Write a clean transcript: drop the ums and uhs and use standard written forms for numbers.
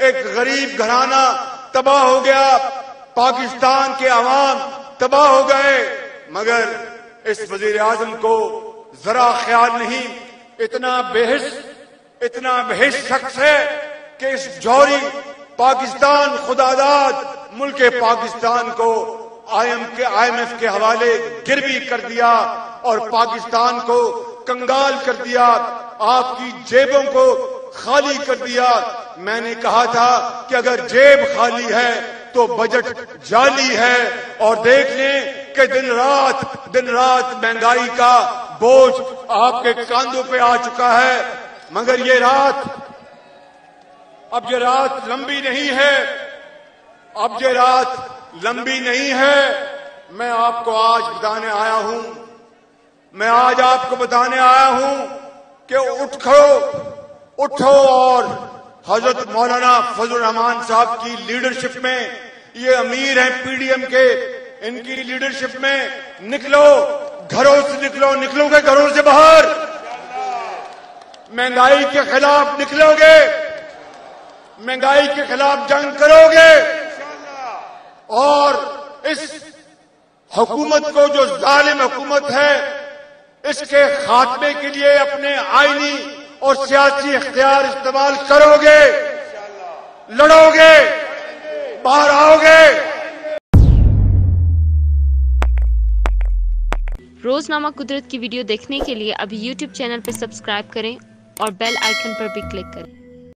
ایک غریب گھرانہ تباہ ہو گیا، پاکستان کے عوام تباہ ہو گئے، مگر اس وزیر اعظم کو ذرا خیال نہیں، اتنا بحث شخص ہے کہ اس جوہری پاکستان خداداد ملک پاکستان کو IMF کے حوالے گروی کر دیا اور پاکستان کو کنگال کر دیا، آپ کی جیبوں کو خالی کر دیا۔ میں نے کہا تھا کہ اگر جیب خالی ہے تو بجٹ جعلی ہے، اور دیکھ لیں کہ دن رات مہنگائی کا بوجھ آپ کے کاندھوں پہ آ چکا ہے، مگر یہ رات لمبی نہیں ہے، میں آپ کو آج بتانے آیا ہوں کہ اٹھو اور حضرت مولانا فضل الرحمان صاحب کی لیڈرشپ میں، یہ امیر ہیں PDM کے، ان کی لیڈرشپ میں نکلو، گھروں سے نکلو گے گھروں سے باہر، مہنگائی کے خلاف نکلو گے، مہنگائی کے خلاف جنگ کرو گے، اور اس حکومت کو جو ظالم حکومت ہے اس کے خاتمے کے لیے اپنے آئینی اور سیاسی اختیار استعمال کرو گے، لڑو گے، باہر آؤ گے۔ روزنامہ قدرت کی ویڈیو دیکھنے کے لیے ابھی YouTube چینل پر سبسکرائب کریں اور بیل آئیکن پر بھی کلک کریں۔